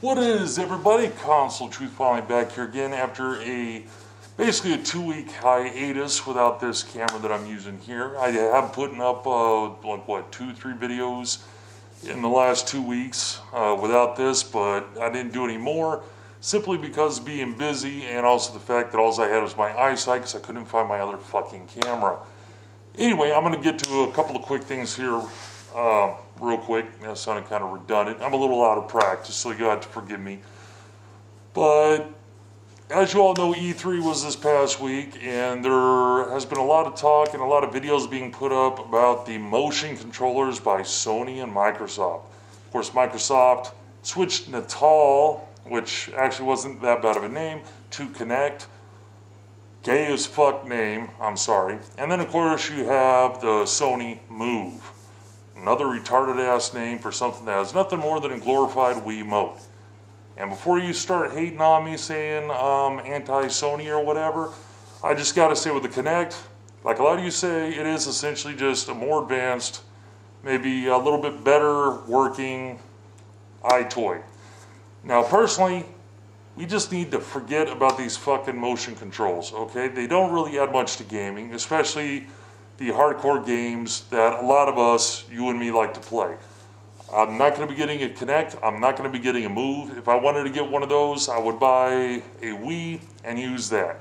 What is everybody? CONSOLETRUTH finally back here again after basically a 2-week hiatus without this camera that I'm using here. I have putting up like what 2-3 videos in the last 2 weeks without this, but I didn't do any more simply because of being busy and also the fact that all I had was my eyesight because I couldn't find my other fucking camera. Anyway, I'm going to get to a couple of quick things here real quick. That sounded kind of redundant. I'm a little out of practice, so you have to forgive me. But as you all know, E3 was this past week, and there has been a lot of talk and a lot of videos being put up about the motion controllers by Sony and Microsoft. Of course, Microsoft switched Natal, which actually wasn't that bad of a name, to Kinect. Gay as fuck name, I'm sorry. And then of course you have the Sony Move. Another retarded ass name for something that has nothing more than a glorified Wiimote. And before you start hating on me saying anti-Sony or whatever, I just gotta say with the Kinect, like a lot of you say, it is essentially just a more advanced, maybe a little bit better working iToy. Now personally, we just need to forget about these fucking motion controls, okay? They don't really add much to gaming, especially the hardcore games that a lot of us, you and me, like to play. I'm not going to be getting a Kinect. I'm not going to be getting a Move. If I wanted to get one of those, I would buy a Wii and use that.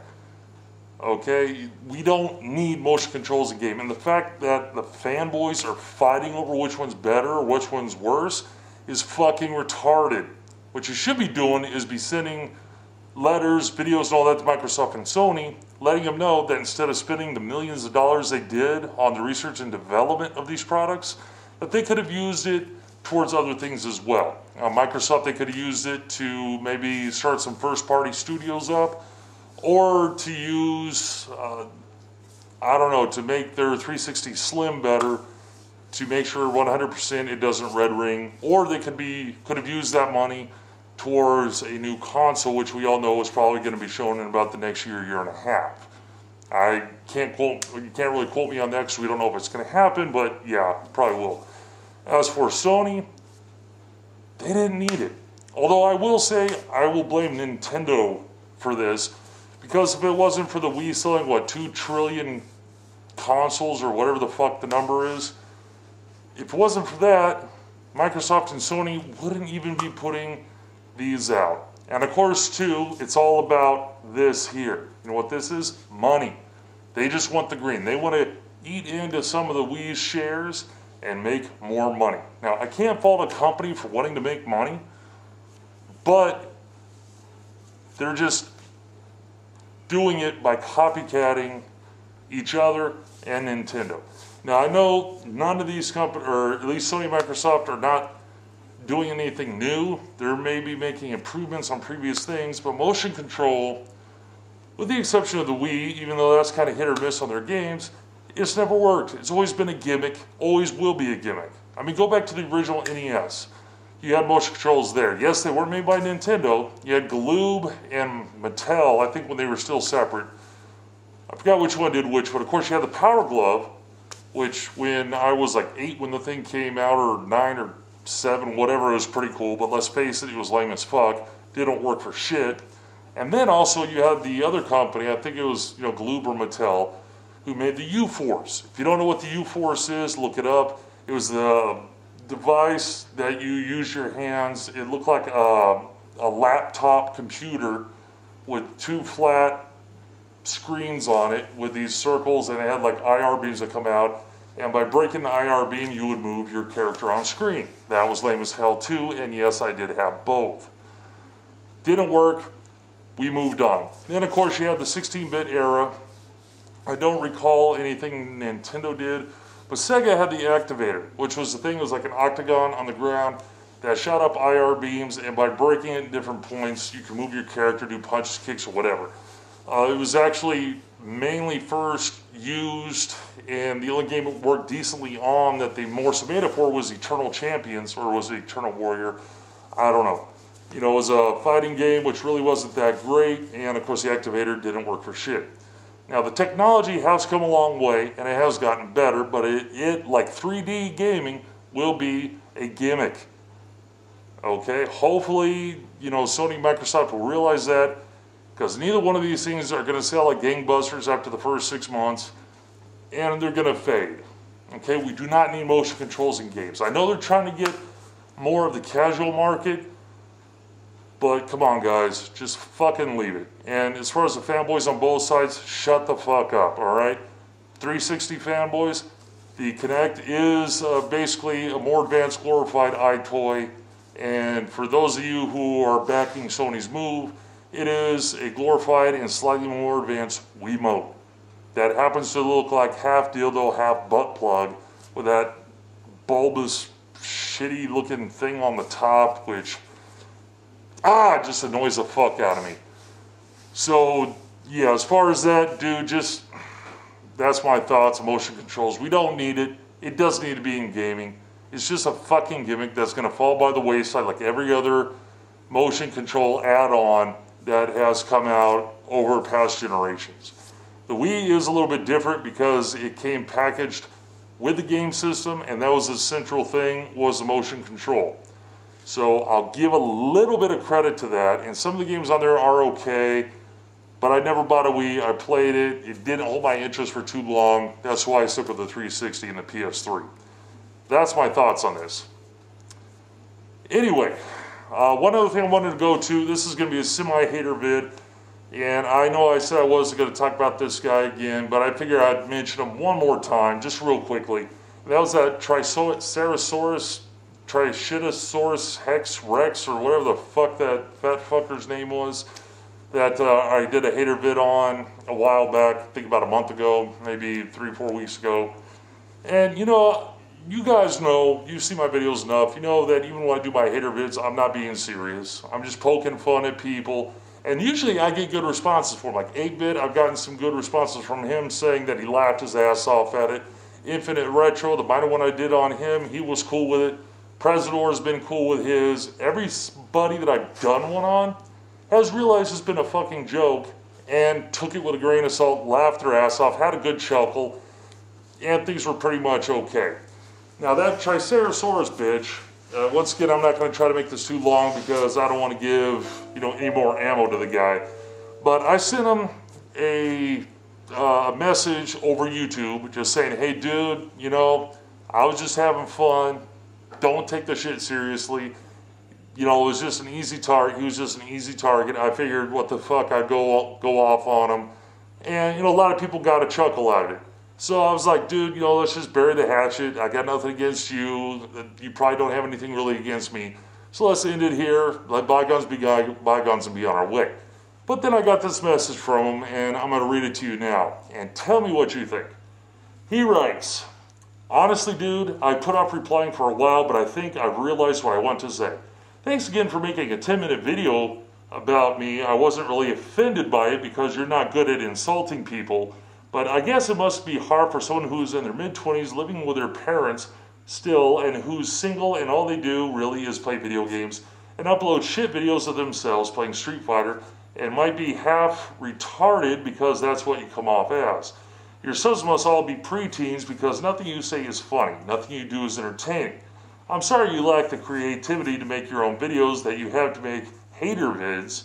Okay? We don't need motion controls in game. And the fact that the fanboys are fighting over which one's better or which one's worse is fucking retarded. What you should be doing is be sending letters, videos, and all that to Microsoft and Sony, letting them know that instead of spending the millions of dollars they did on the research and development of these products, that they could have used it towards other things as well. Microsoft, they could have used it to maybe start some first-party studios up, or to use, I don't know, to make their 360 Slim better, to make sure 100% it doesn't red ring, or they could have used that money towards a new console, which we all know is probably going to be shown in about the next year and a half. You can't really quote me on that because we don't know if it's going to happen, but yeah, probably will. As for Sony, they didn't need it. Although I will say, I will blame Nintendo for this, because if it wasn't for the Wii selling, what, 2 trillion consoles or whatever the fuck the number is, if it wasn't for that, Microsoft and Sony wouldn't even be putting these out. And of course, too, it's all about this here. You know what this is? Money. They just want the green. They want to eat into some of the Wii's shares and make more money. Now, I can't fault a company for wanting to make money, but they're just doing it by copycatting each other and Nintendo. Now, I know none of these companies, or at least Sony and Microsoft, are not doing anything new. They're maybe making improvements on previous things, but motion control, with the exception of the Wii, even though that's kind of hit or miss on their games, it's never worked. It's always been a gimmick, always will be a gimmick. I mean, go back to the original NES. You had motion controls there. Yes, they weren't made by Nintendo. You had Galoob and Mattel, I think when they were still separate. I forgot which one did which, but of course you had the Power Glove, which when I was like 8 when the thing came out, or 9 or 7, whatever, it was pretty cool, but let's face it, it was lame as fuck. Didn't work for shit. And then also you had the other company, I think it was, Galoob or Mattel, who made the U-Force. If you don't know what the U-Force is, look it up. It was the device that you use your hands. It looked like a laptop computer with 2 flat screens on it with these circles, and it had like IR beams that come out. And by breaking the IR beam, you would move your character on screen. That was lame as hell too, and yes, I did have both. Didn't work, we moved on. Then of course you had the 16-bit era. I don't recall anything Nintendo did, but Sega had the Activator, which was the thing, it was like an octagon on the ground that shot up IR beams, and by breaking it at different points, you can move your character, do punches, kicks, or whatever. It was actually mainly first used, and the only game it worked decently on that they more so made it for was Eternal Champions, or was it Eternal Warrior? I don't know. It was a fighting game which really wasn't that great, and of course the Activator didn't work for shit. Now the technology has come a long way, and it has gotten better, but it like 3D gaming, will be a gimmick. Okay, hopefully, you know, Sony and Microsoft will realize that, because neither one of these things are going to sell like gangbusters after the first 6 months, and they're going to fade. Okay, we do not need motion controls in games. I know they're trying to get more of the casual market, but come on guys, just fucking leave it. And as far as the fanboys on both sides, shut the fuck up, alright? 360 fanboys, the Kinect is basically a more advanced glorified iToy, and for those of you who are backing Sony's move, it is a glorified and slightly more advanced Wiimote. That happens to look like half dildo, half butt plug with that bulbous, shitty looking thing on the top, which just annoys the fuck out of me. So yeah, as far as that, dude, just that's my thoughts on motion controls. We don't need it. It doesn't need to be in gaming. It's just a fucking gimmick that's going to fall by the wayside like every other motion control add-on that has come out over past generations. The Wii is a little bit different because it came packaged with the game system, and that was the central thing, was the motion control. So I'll give a little bit of credit to that, and some of the games on there are okay, but I never bought a Wii. I played it. It didn't hold my interest for too long. That's why I stuck with the 360 and the PS3. That's my thoughts on this. Anyway, one other thing I wanted to go to, this is going to be a semi-hater vid, and I know I said I wasn't going to talk about this guy again, but I figured I'd mention him one more time, just real quickly. And that was that Trichitosaurus Hex Rex, or whatever the fuck that fat fucker's name was, that I did a hater vid on a while back, I think about a month ago, maybe 3-4 weeks ago. And you know, you guys know, you see my videos enough, you know that even when I do my hater vids, I'm not being serious. I'm just poking fun at people. And usually I get good responses for them. Like 8-Bit, I've gotten some good responses from him saying that he laughed his ass off at it. Infinite Retro, the minor one I did on him, he was cool with it. Presidor has been cool with his. Everybody that I've done one on has realized it's been a fucking joke and took it with a grain of salt, laughed their ass off, had a good chuckle, and things were pretty much okay. Now that Triceratosaurus bitch, once again, I'm not going to try to make this too long because I don't want to give, you know, any more ammo to the guy. But I sent him a message over YouTube just saying, hey dude, you know, I was just having fun. Don't take the shit seriously. You know, it was just an easy target. He was just an easy target. I figured, what the fuck, I'd go off on him. And, you know, a lot of people got a chuckle out of it. So I was like, dude, you know, let's just bury the hatchet. I got nothing against you. You probably don't have anything really against me. So let's end it here. Let bygones be bygones and be on our way. But then I got this message from him, and I'm going to read it to you now. And tell me what you think. He writes, honestly, dude, I put off replying for a while, but I think I've realized what I want to say. Thanks again for making a 10-minute video about me. I wasn't really offended by it because you're not good at insulting people. But I guess it must be hard for someone who's in their mid-20s living with their parents still and who's single and all they do really is play video games and upload shit videos of themselves playing Street Fighter and might be half retarded because that's what you come off as. Your sons must all be preteens because nothing you say is funny, nothing you do is entertaining. I'm sorry you lack the creativity to make your own videos, that you have to make hater vids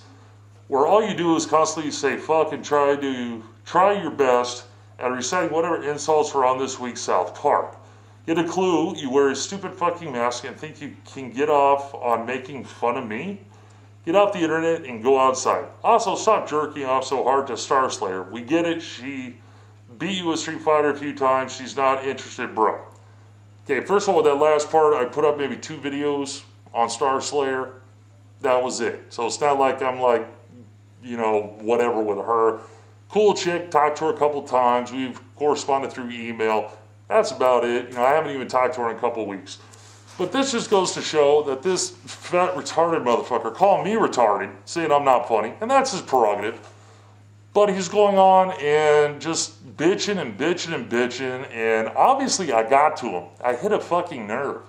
where all you do is constantly say fuck and try your best at reciting whatever insults are on this week's South Park. Get a clue, you wear a stupid fucking mask and think you can get off on making fun of me? Get off the internet and go outside. Also, stop jerking off so hard to Star Slayer. We get it, she beat you with Street Fighter a few times, she's not interested, bro. Okay, first of all, with that last part, I put up maybe 2 videos on Star Slayer. That was it. So it's not like I'm like, you know, whatever with her. Cool chick, talked to her a couple times. We've corresponded through email. That's about it. You know, I haven't even talked to her in a couple weeks. But this just goes to show that this fat retarded motherfucker calling me retarded, saying I'm not funny, and that's his prerogative. But he's going on and just bitching and bitching and bitching, and obviously I got to him. I hit a fucking nerve.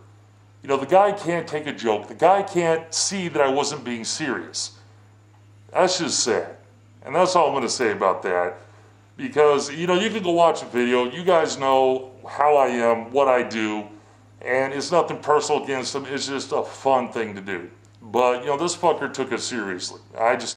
You know, the guy can't take a joke. The guy can't see that I wasn't being serious. That's just sad. And that's all I'm going to say about that. Because, you know, you can go watch a video. You guys know how I am, what I do. And it's nothing personal against him. It's just a fun thing to do. But, you know, this fucker took it seriously. I just